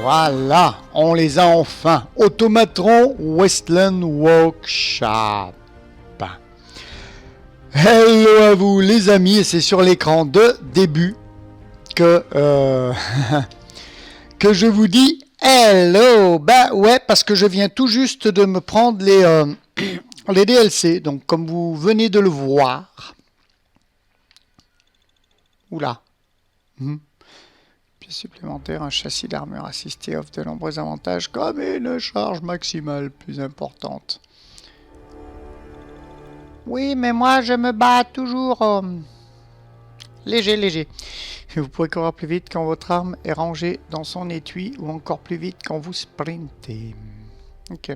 Voilà, on les a enfin. Automatron Westland Workshop. Hello à vous les amis, et c'est sur l'écran de début que, que je vous dis hello. Bah ouais, parce que je viens tout juste de me prendre les DLC, donc comme vous venez de le voir. Oula. Pièce supplémentaire, un châssis d'armure assisté offre de nombreux avantages comme une charge maximale plus importante. Oui, mais moi je me bats toujours léger. Vous pouvez courir plus vite quand votre arme est rangée dans son étui ou encore plus vite quand vous sprintez. Ok.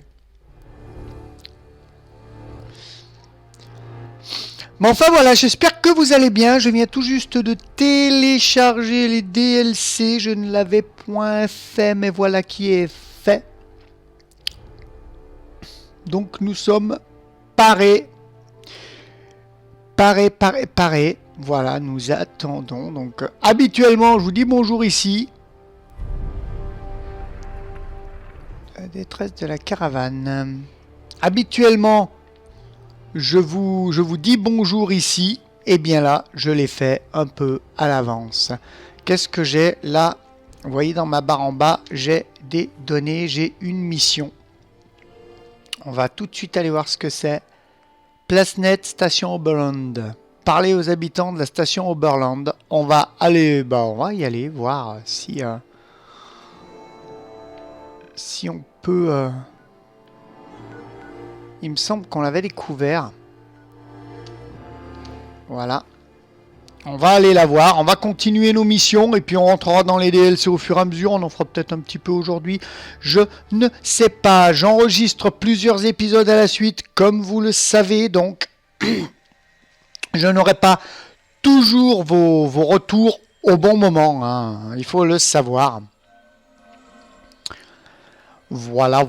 Mais enfin voilà, j'espère que vous allez bien. Je viens tout juste de télécharger les DLC. Je ne l'avais point fait, mais voilà qui est fait. Donc nous sommes parés. Paré. Voilà, nous attendons. Donc, habituellement, je vous dis bonjour ici. La détresse de la caravane. Habituellement, je vous dis bonjour ici. Et bien là, je l'ai fait un peu à l'avance. Qu'est-ce que j'ai là? Vous voyez dans ma barre en bas, j'ai des données, j'ai une mission. On va tout de suite aller voir ce que c'est. PlaceNet, station Oberland. Parler aux habitants de la station Oberland. On va y aller voir si on peut. Il me semble qu'on l'avait découvert. Voilà. On va aller la voir. On va continuer nos missions et puis on rentrera dans les DLC au fur et à mesure. On en fera peut-être un petit peu aujourd'hui. Je ne sais pas. J'enregistre plusieurs épisodes à la suite, comme vous le savez. Donc, je n'aurai pas toujours vos retours au bon moment. Hein. Il faut le savoir. Voilà.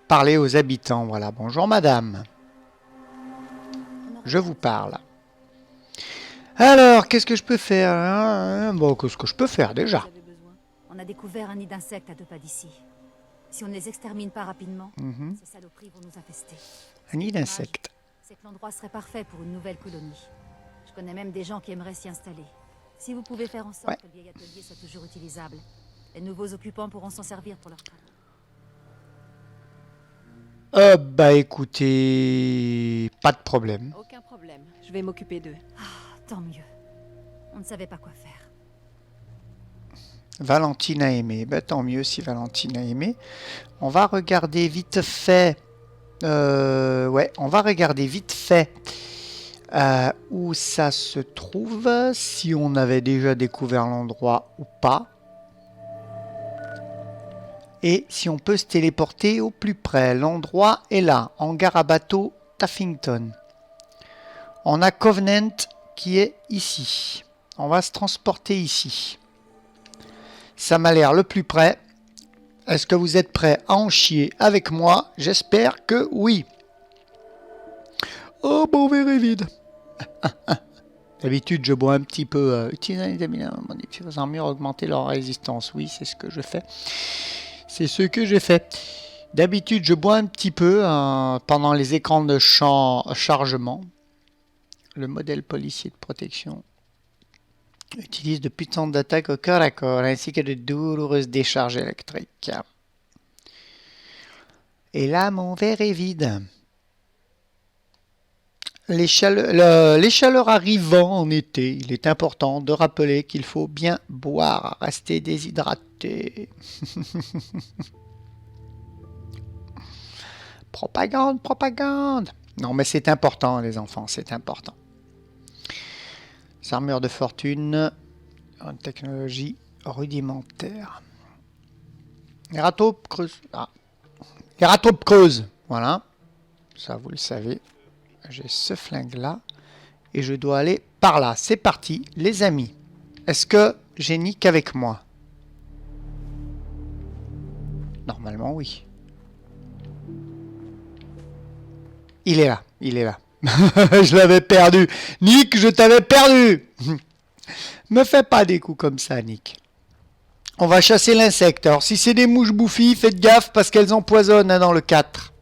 Parler aux habitants. Voilà. Bonjour madame. Je vous parle. Alors, qu'est-ce que je peux faire? Bon, qu'est-ce que je peux faire déjà? On a découvert un nid d'insectes à 2 pas d'ici. Si on ne les extermine pas rapidement, ces saloperies vont nous infester. Un nid d'insectes. C'est que l'endroit serait parfait pour une nouvelle colonie. Je connais même des gens qui aimeraient s'y installer. Si vous pouvez faire en sorte que le vieil atelier soit toujours utilisable, les nouveaux occupants pourront s'en servir pour leurs travaux. Bah écoutez, pas de problème. Aucun problème, je vais m'occuper d'eux. Tant mieux. On ne savait pas quoi faire. Valentine a aimé. Bah tant mieux si Valentine a aimé. On va regarder vite fait. On va regarder vite fait où ça se trouve. Si on avait déjà découvert l'endroit ou pas. Et si on peut se téléporter au plus près. L'endroit est là. Hangar à bateau Taffington. On a Covenant qui est ici. On va se transporter ici. Ça m'a l'air le plus près. Est-ce que vous êtes prêts à en chier avec moi? J'espère que oui. Oh, mon verre est vide. D'habitude, je bois un petit peu. Utiliser les différentes armures, augmenter leur résistance. Oui, c'est ce que je fais. C'est ce que j'ai fait. D'habitude, je bois un petit peu pendant les écrans de chargement. Le modèle policier de protection utilise de puissantes attaques au corps à corps ainsi que de douloureuses décharges électriques. Et là, mon verre est vide. Les chaleurs arrivant en été, il est important de rappeler qu'il faut bien boire, rester déshydraté. Propagande. Non, mais c'est important, les enfants, c'est important. Armure de fortune, une technologie rudimentaire. Les rataupes creuses. Les rataupes creuses. Voilà. Ça, vous le savez. J'ai ce flingue-là. Et je dois aller par là. C'est parti, les amis. Est-ce que j'ai Nick avec moi? Normalement, oui. Il est là. Je l'avais perdu. Nick, je t'avais perdu. Me fais pas des coups comme ça, Nick. On va chasser l'insecte. Alors si c'est des mouches bouffies, faites gaffe parce qu'elles empoisonnent hein, dans le 4.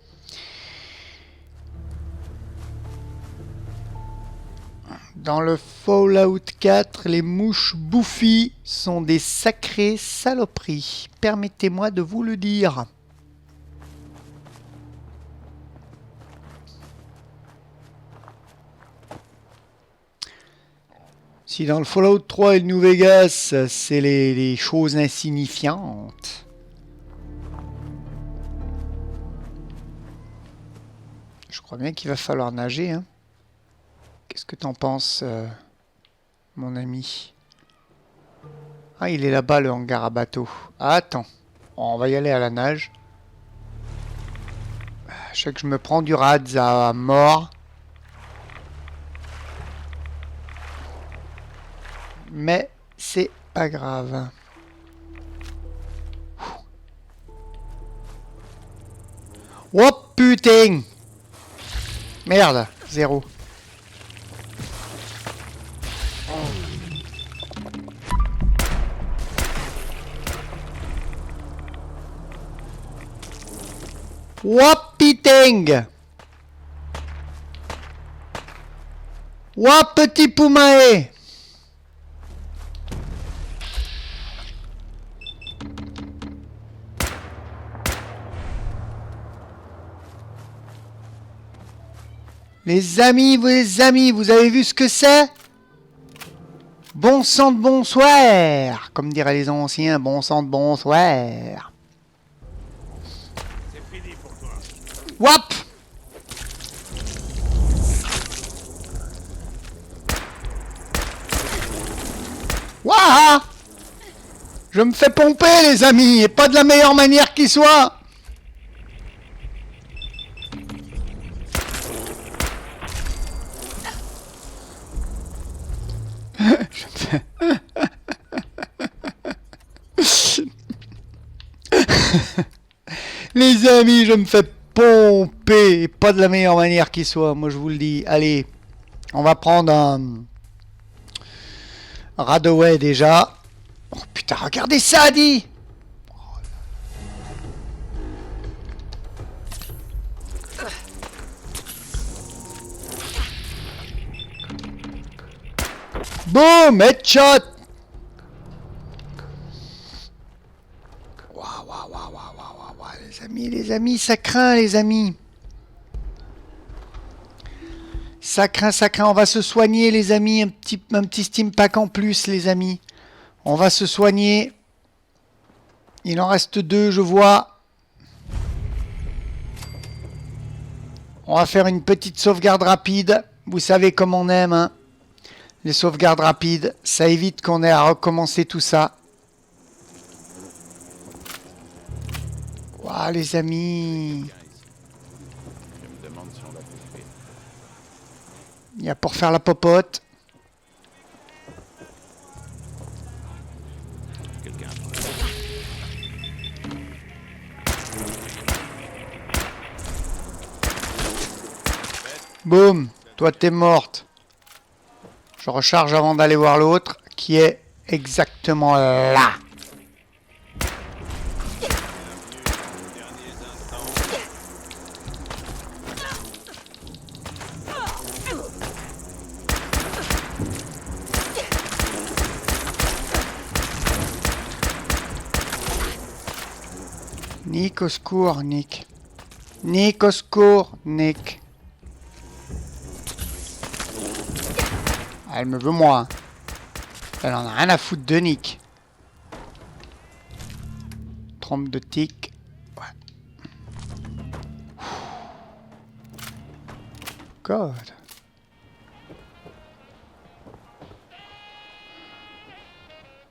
Dans le Fallout 4, les mouches bouffies sont des sacrées saloperies. Permettez-moi de vous le dire. Si dans le Fallout 3 et le New Vegas, c'est les choses insignifiantes. Je crois bien qu'il va falloir nager. Hein. Qu'est-ce que t'en penses, mon ami? Ah, il est là-bas, le hangar à bateau. Ah, attends. On va y aller à la nage. Je sais que je me prends du Radz à mort. Mais c'est pas grave. Oh putain! Merde, 0. Wapiteng! Wap petit poumae! Les amis, vous avez vu ce que c'est? Bon sang de bonsoir! Comme diraient les anciens, bon sang de bonsoir. Wap! Waouh! Je me fais pomper, les amis, et pas de la meilleure manière qui soit! Les amis, je me fais pomper, et pas de la meilleure manière qui soit, moi je vous le dis. Allez, on va prendre un Radaway déjà. Oh putain, regardez ça, dit! Boum, headshot! Waouh, les amis, ça craint, les amis. Ça craint, on va se soigner, les amis. Un petit steam pack en plus, les amis. On va se soigner. Il en reste 2, je vois. On va faire une petite sauvegarde rapide. Vous savez comme on aime, hein. Les sauvegardes rapides, ça évite qu'on ait à recommencer tout ça. Waouh, les amis. Il y a pour faire la popote. Boum, toi t'es morte. Je recharge avant d'aller voir l'autre, qui est exactement là. Nick, au secours, Nick. Nick, au secours, Nick. Elle me veut moi. Elle en a rien à foutre de Nick. Trompe de tic. Ouais. God.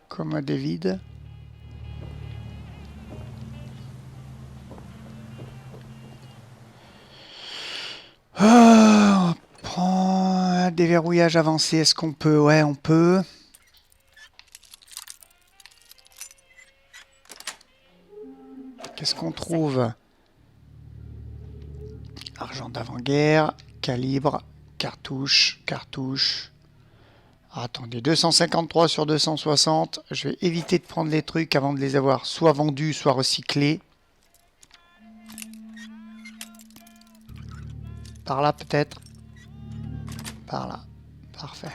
Comme David. On prend déverrouillage avancé. Est-ce qu'on peut? Ouais, on peut. Qu'est-ce qu'on trouve? Argent d'avant-guerre, calibre, cartouche, cartouche. Attendez, 253 sur 260. Je vais éviter de prendre les trucs avant de les avoir soit vendus, soit recyclés. Par là peut-être. Par là. Parfait.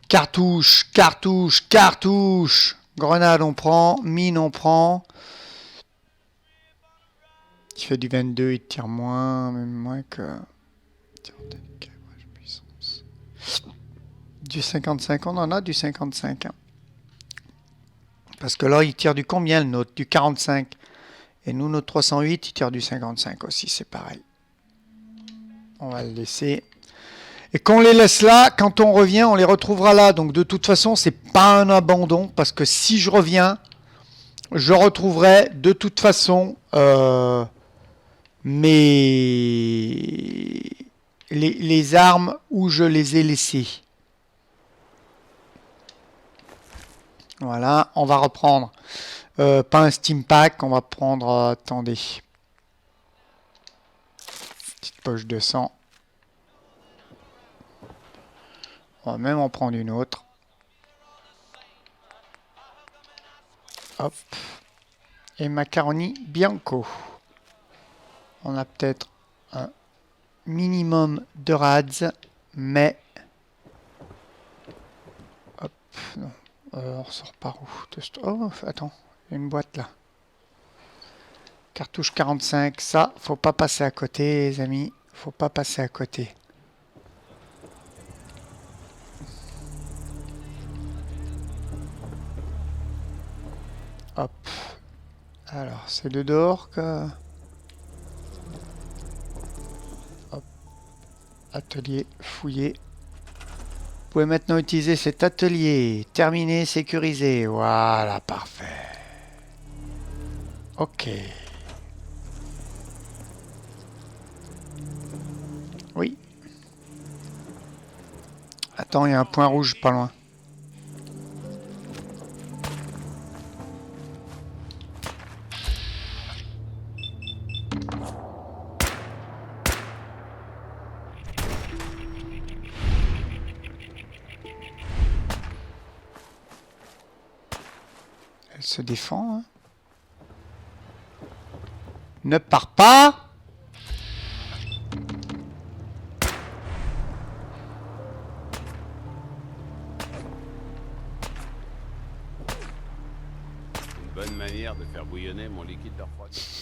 Cartouche, cartouche, cartouche. Grenade on prend. Mine on prend. Il fait du 22, il tire moins. Même moins que... Du 55, on en a du 55. Hein. Parce que là, il tire du combien le nôtre? Du 45. Et nous, notre 308, il tire du 55 aussi, c'est pareil. On va le laisser. Et qu'on les laisse là, quand on revient, on les retrouvera là. Donc de toute façon, c'est pas un abandon. Parce que si je reviens, je retrouverai de toute façon les armes où je les ai laissées. Voilà, on va reprendre. Pas un Steam Pack, on va prendre... attendez. Petite poche de sang. On va même en prendre une autre. Hop. Et macaroni bianco. On a peut-être un minimum de rads, mais... Hop, non. On ressort par où? Oh, attends, il y a une boîte là. Cartouche 45, ça, faut pas passer à côté, les amis. Faut pas passer à côté. Hop. Alors, c'est de dehors que... Hop. Atelier fouillé. Vous pouvez maintenant utiliser cet atelier. Terminé, sécurisé. Voilà, parfait. Ok. Oui. Attends, il y a un point rouge pas loin. Elle se défend. Hein. Ne pars pas. Une bonne manière de faire bouillonner mon liquide de refroidissement.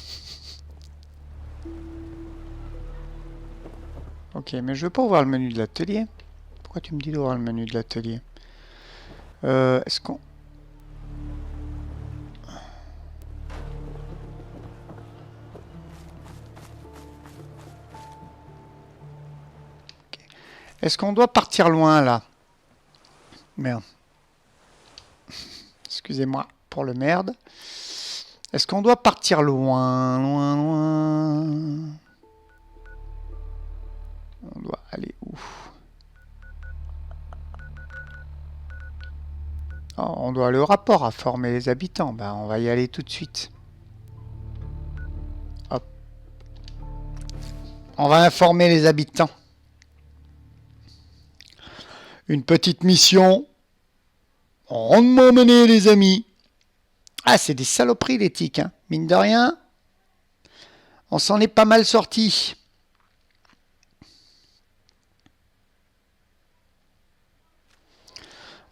Ok, mais je veux pas ouvrir le menu de l'atelier. Pourquoi tu me dis d'ouvrir le menu de l'atelier? Est-ce qu'on... Est-ce qu'on doit partir loin, là? Merde. Excusez-moi pour le merde. Est-ce qu'on doit partir loin, loin, loin? On doit aller où? Oh, on doit aller au rapport à former les habitants. Ben, on va y aller tout de suite. Hop. On va informer les habitants. Une petite mission. Rondement menée, les amis. Ah, c'est des saloperies, les tics. Hein. Mine de rien, on s'en est pas mal sorti.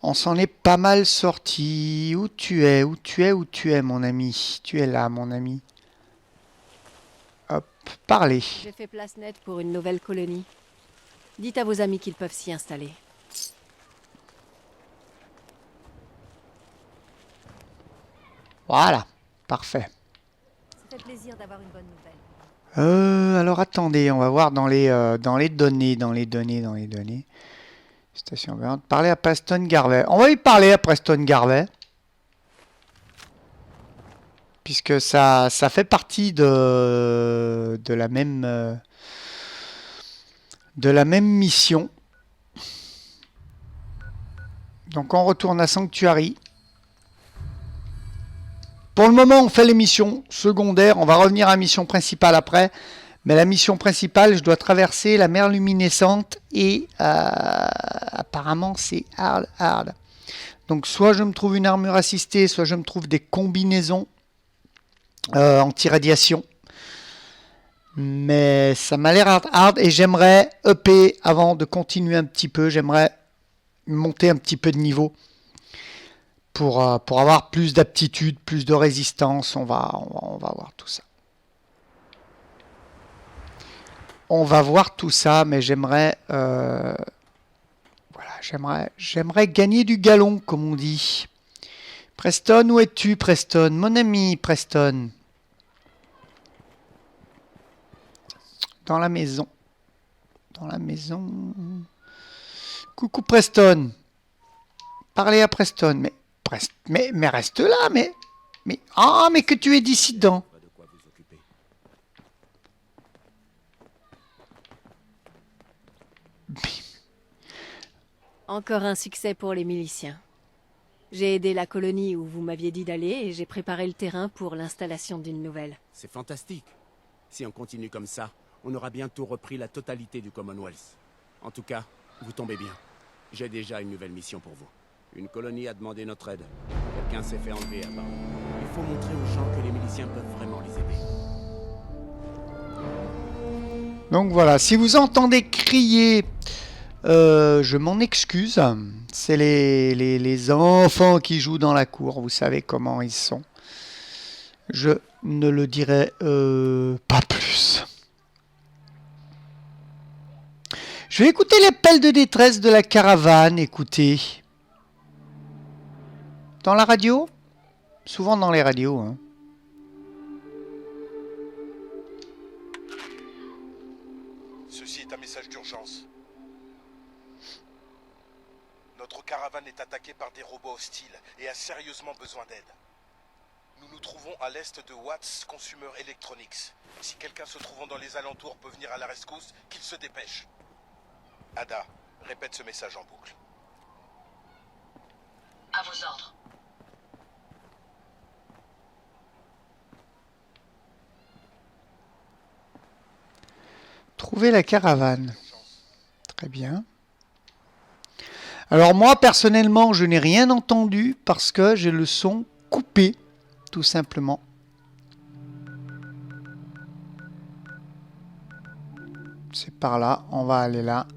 On s'en est pas mal sorti. Où tu es? Où tu es? Où tu es, mon ami? Tu es là, mon ami. Hop, parlez. J'ai fait place nette pour une nouvelle colonie. Dites à vos amis qu'ils peuvent s'y installer. Voilà, parfait. Ça fait plaisir d'avoir une bonne nouvelle. Alors attendez, on va voir dans les données. Station verte. Parler à Preston Garvey. On va lui parler à Preston Garvey. Puisque ça fait partie de la même mission. Donc on retourne à Sanctuary. Pour le moment, on fait les missions secondaires. On va revenir à la mission principale après. Mais la mission principale, je dois traverser la mer luminescente et apparemment c'est hard. Donc soit je me trouve une armure assistée, soit je me trouve des combinaisons anti-radiation. Mais ça m'a l'air hard et j'aimerais EP avant de continuer un petit peu. J'aimerais monter un petit peu de niveau pour avoir plus d'aptitude, plus de résistance. On va voir tout ça. On va voir tout ça, mais j'aimerais j'aimerais gagner du galon, comme on dit. Preston, où es-tu, Preston? Mon ami Preston. Dans la maison. Coucou Preston. Parlez à Preston. Mais reste là, mais que tu es dissident. Encore un succès pour les miliciens. J'ai aidé la colonie où vous m'aviez dit d'aller et j'ai préparé le terrain pour l'installation d'une nouvelle. C'est fantastique. Si on continue comme ça, on aura bientôt repris la totalité du Commonwealth. En tout cas, vous tombez bien. J'ai déjà une nouvelle mission pour vous. Une colonie a demandé notre aide. Quelqu'un s'est fait enlever à bord. Il faut montrer aux gens que les miliciens peuvent vraiment les aider. Donc voilà, si vous entendez crier, je m'en excuse. C'est les enfants qui jouent dans la cour. Vous savez comment ils sont. Je ne le dirai pas plus. Je vais écouter l'appel de détresse de la caravane. Écoutez. Dans la radio? Souvent dans les radios. Hein. Ceci est un message d'urgence. Notre caravane est attaquée par des robots hostiles et a sérieusement besoin d'aide. Nous nous trouvons à l'est de Watts Consumer Electronics. Si quelqu'un se trouvant dans les alentours peut venir à la rescousse, qu'il se dépêche. Ada, répète ce message en boucle. À vos ordres. Trouver la caravane. Très bien. Alors moi, personnellement, je n'ai rien entendu parce que j'ai le son coupé, tout simplement. C'est par là, on va aller là.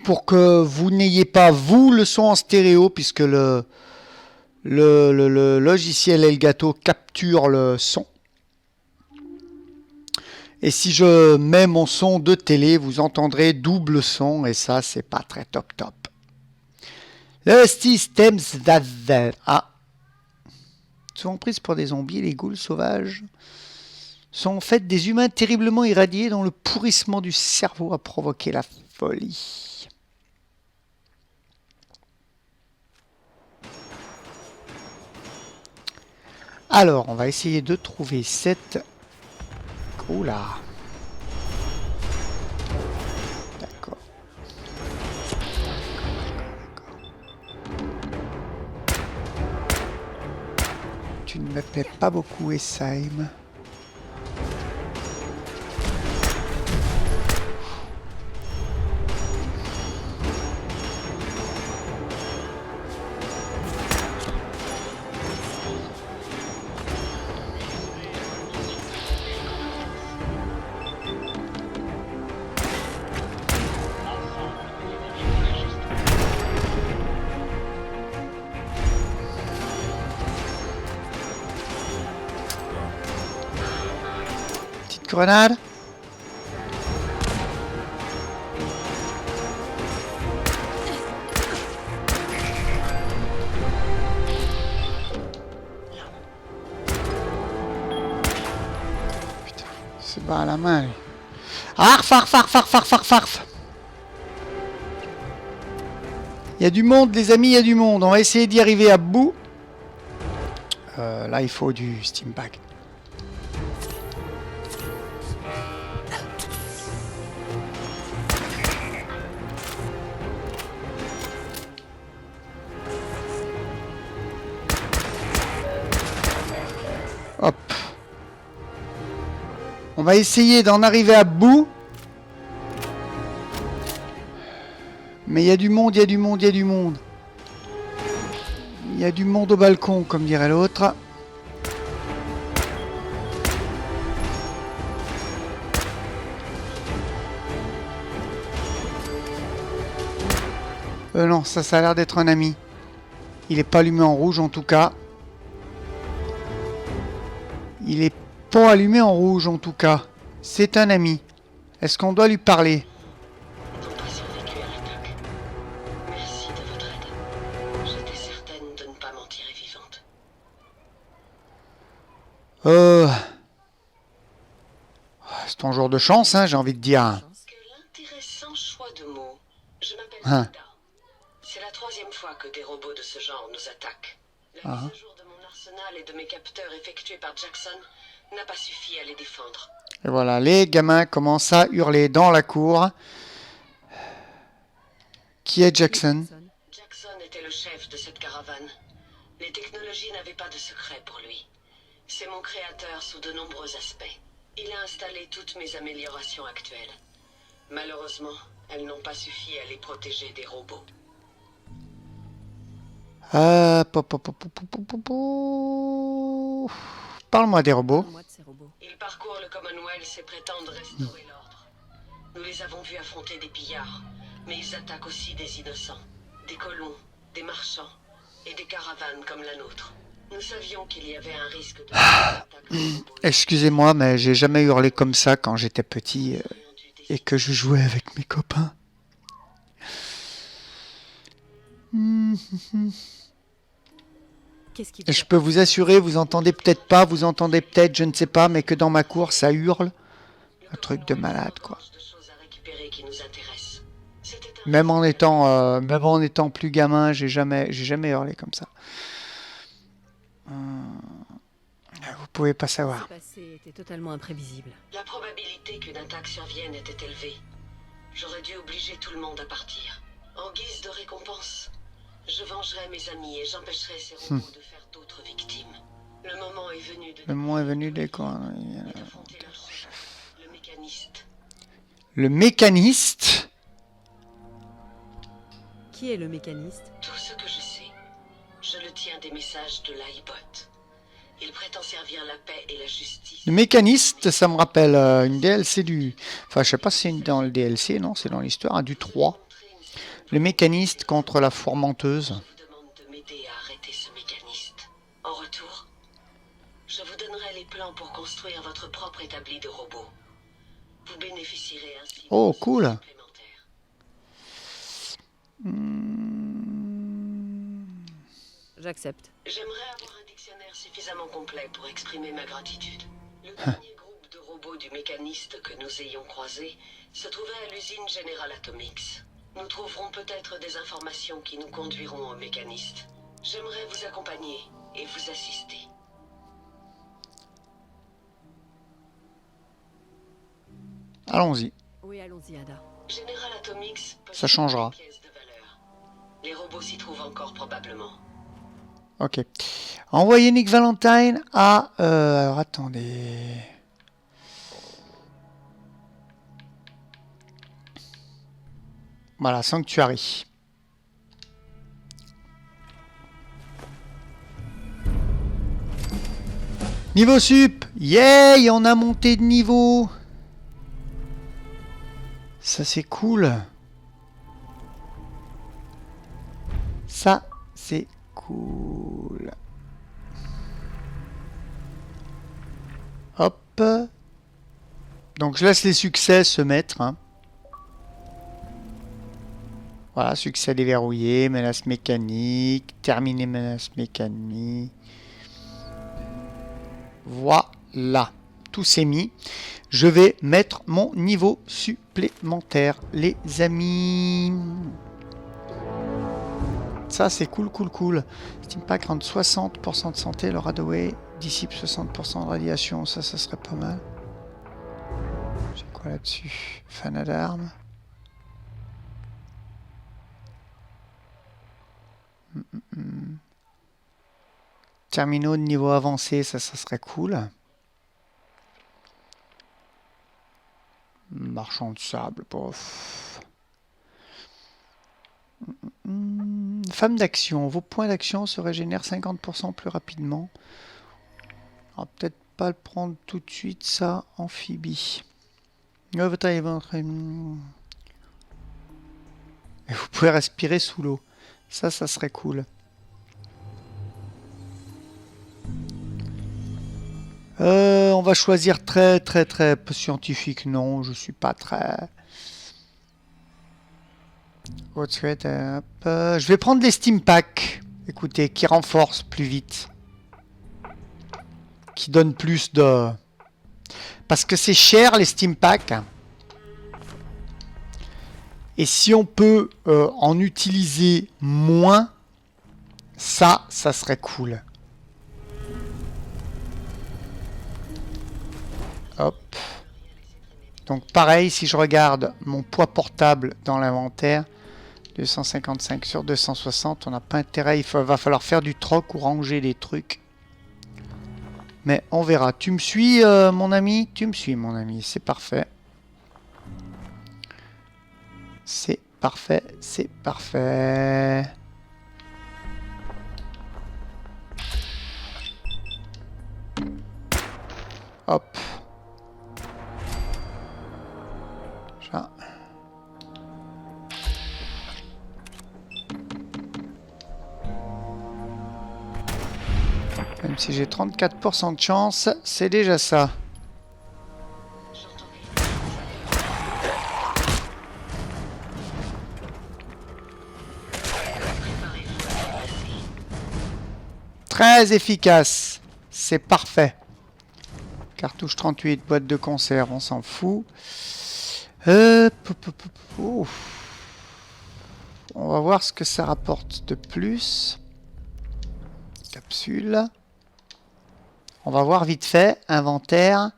Pour que vous n'ayez pas, vous, le son en stéréo, puisque le logiciel Elgato capture le son. Et si je mets mon son de télé, vous entendrez double son, et ça, c'est pas très top. Le système Ah. Souvent prises pour des zombies, les ghouls sauvages sont en fait des humains terriblement irradiés dont le pourrissement du cerveau a provoqué la folie. Alors, on va essayer de trouver cette... Oula. D'accord. Tu ne me plais pas beaucoup, Essaim. Grenade. Putain, c'est bas à la main. Lui. Arf. Il y a du monde, les amis, il y a du monde. On va essayer d'y arriver à bout. Là, il faut du steam pack. Hop. va essayer d'en arriver à bout. Mais il y a du monde, il y a du monde, il y a du monde. Il y a du monde au balcon, comme dirait l'autre. Non, ça a l'air d'être un ami. Il est pas allumé en rouge en tout cas. Il est pas allumé en rouge en tout cas. C'est un ami. Est-ce qu'on doit lui parler? N'ont pas survécu à l'attaque. Merci de votre aide. J'étais certaine de ne pas m'en tirer vivante. C'est ton jour de chance, hein, j'ai envie de dire. Quel intéressant choix de mots. Je m'appelle Hein. Ada. C'est la 3e fois que des robots de ce genre nous attaquent. La mise à jour de mon arsenal et de mes capteurs effectués par Jackson n'a pas suffi à les défendre. Et voilà, les gamins commencent à hurler dans la cour. Qui est Jackson? Jackson était le chef de cette caravane. Les technologies n'avaient pas de secret pour lui. C'est mon créateur sous de nombreux aspects. Il a installé toutes mes améliorations actuelles. Malheureusement, elles n'ont pas suffi à les protéger des robots. Parle-moi des robots. Parle-moi de ces robots. Ils parcourent le Commonwealth et prétendent restaurer l'ordre. Nous les avons vus affronter des pillards, mais ils attaquent aussi des innocents, des colons, des marchands et des caravanes comme la nôtre. Nous savions qu'il y avait un risque de attaque de robots. Excusez-moi, mais j'ai jamais hurlé comme ça quand j'étais petit et que je jouais avec mes copains. Qu'est-ce qui Et je peux vous assurer, vous entendez peut-être pas, vous entendez peut-être, je ne sais pas, mais que dans ma cour, ça hurle. Un truc de malade, quoi. De choses à récupérer qui nous intéressent. C'était un Même en étant plus gamin, j'ai jamais hurlé comme ça. Vous pouvez pas savoir. s'est passé était totalement imprévisible. La probabilité qu'une attaque survienne était élevée. J'aurais dû obliger tout le monde à partir. En guise de récompense, je vengerai mes amis et j'empêcherai ces robots de faire d'autres victimes. Le moment est venu de... Le moment est venu des quoi. et d'affronter leur chef, le mécaniste. Le mécaniste. Qui est le mécaniste? Tout ce que je sais, je le tiens des messages de l'iBot. Il prétend servir la paix et la justice. Le mécaniste, ça me rappelle une DLC du... Enfin, je sais pas si c'est dans le DLC, non, c'est dans l'histoire, du 3. Le mécaniste contre la fourmenteuse. Je vous demande de m'aider à arrêter ce mécaniste. En retour, je vous donnerai les plans pour construire votre propre établi de robots. Vous bénéficierez ainsi de Oh, ressources cool. supplémentaires. J'accepte. J'aimerais avoir un dictionnaire suffisamment complet pour exprimer ma gratitude. Le dernier groupe de robots du mécaniste que nous ayons croisé se trouvait à l'usine General Atomics. Nous trouverons peut-être des informations qui nous conduiront au mécaniste. J'aimerais vous accompagner et vous assister. Allons-y. Oui, allons-y, Ada. General Atomics possède Ça changera. des pièces de valeur. Les robots s'y trouvent encore probablement. Ok. Envoyer Nick Valentine à... alors, attendez... Voilà, Sanctuary. Niveau sup. Yay, on a monté de niveau. Ça, c'est cool. Ça, c'est cool. Hop. Donc, je laisse les succès se mettre. Hein. Voilà, succès déverrouillé, menace mécanique, terminer menace mécanique. Voilà, tout s'est mis. Je vais mettre mon niveau supplémentaire, les amis. Ça, c'est cool, cool, cool. Steam Pack rend 60% de santé, le Radaway dissipe 60% de radiation. Ça serait pas mal. J'ai quoi là-dessus? Fanat d'armes. Terminaux de niveau avancé, ça serait cool. marchand de sable, bof. Femme d'action. Vos points d'action se régénèrent 50% plus rapidement. On va peut-être pas le prendre tout de suite, ça. Amphibie. Et vous pouvez respirer sous l'eau. Ça serait cool. On va choisir très scientifique. Non, je suis pas très... je vais prendre les Steam Packs. Écoutez, qui renforcent plus vite. Qui donnent plus de... Parce que c'est cher les Steam Packs. Et si on peut en utiliser moins, ça serait cool. Hop. Donc pareil, si je regarde mon poids portable dans l'inventaire, 255 sur 260, on n'a pas intérêt, va falloir faire du troc ou ranger des trucs. Mais on verra. Tu me suis, mon ami? Tu me suis, mon ami. C'est parfait. C'est parfait, c'est parfait. Hop. Ça. Même si j'ai 34% de chance, c'est déjà ça. Très efficace. C'est parfait. Cartouche 38, boîte de conserve, on s'en fout. On va voir ce que ça rapporte de plus. Capsule. On va voir vite fait. Inventaire.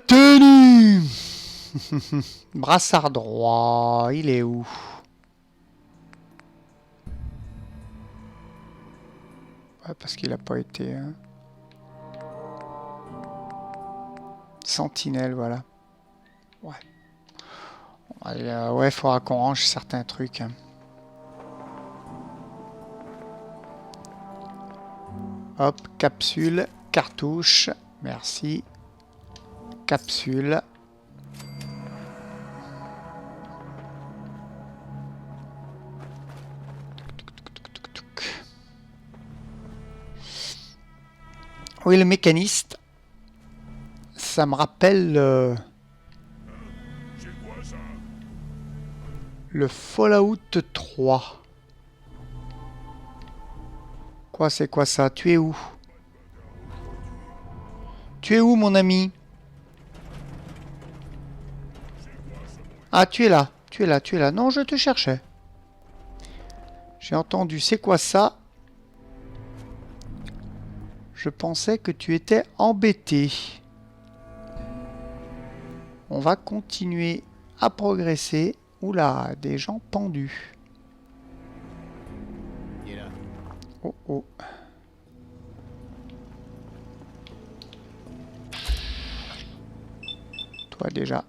Tenue. Brassard droit. Il est où? Ouais, parce qu'il n'a pas été... Hein. Sentinelle, voilà. Ouais. Ouais, il faudra qu'on range certains trucs. Hein. Hop, capsule, cartouche. Merci. Capsule. Oui, le mécaniste. Ça me rappelle le Fallout 3. Quoi, c'est quoi ça? Tu es où? Tu es où, mon ami? Ah, tu es là. Tu es là, tu es là. Non, je te cherchais. J'ai entendu, c'est quoi ça? Je pensais que tu étais embêté. On va continuer à progresser. Oula, des gens pendus. Oh oh. Toi déjà,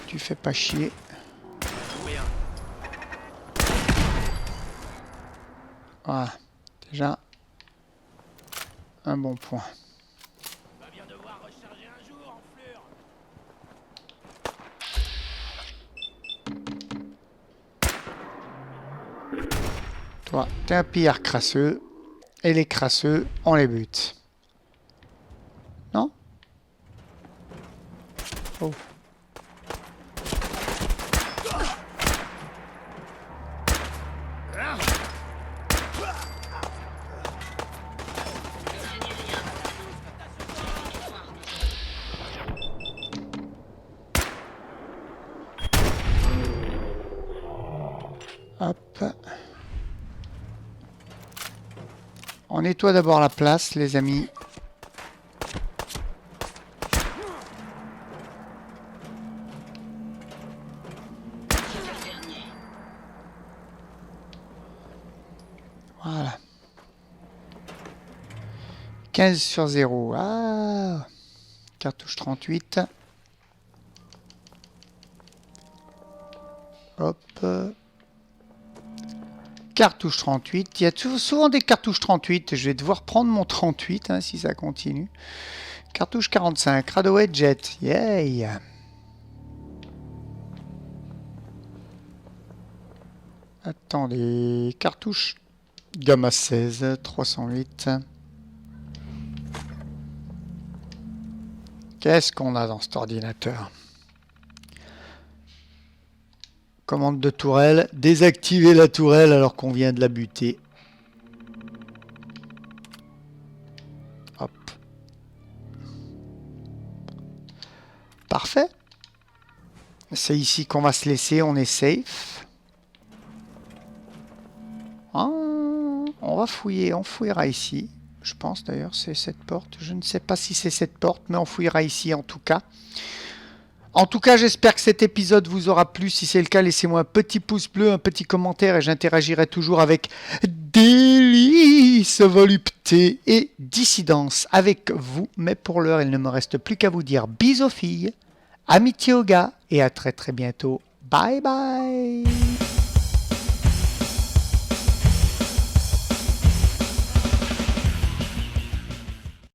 tu fais pas chier. Voilà, déjà un bon point. Toi, t'es un pillard crasseux. Et les crasseux, on les bute. Non? Oh. Hop. On nettoie d'abord la place, les amis. Voilà. 15 sur 0. Ah. Cartouche 38. Hop. Cartouche 38. Il y a souvent des cartouches 38. Je vais devoir prendre mon 38 hein, si ça continue. Cartouche 45. Radaway Jet. Yay! Attendez. Cartouche Gamma 16. 308. Qu'est-ce qu'on a dans cet ordinateur? Commande de tourelle. Désactiver la tourelle alors qu'on vient de la buter. Hop. Parfait. C'est ici qu'on va se laisser. On est safe. Ah, on va fouiller. On fouillera ici. Je pense d'ailleurs c'est cette porte. Je ne sais pas si c'est cette porte, mais on fouillera ici en tout cas. En tout cas, j'espère que cet épisode vous aura plu. Si c'est le cas, laissez-moi un petit pouce bleu, un petit commentaire et j'interagirai toujours avec délice, volupté et dissidence avec vous. Mais pour l'heure, il ne me reste plus qu'à vous dire bisous aux filles, amitié aux gars et à très très bientôt. Bye bye.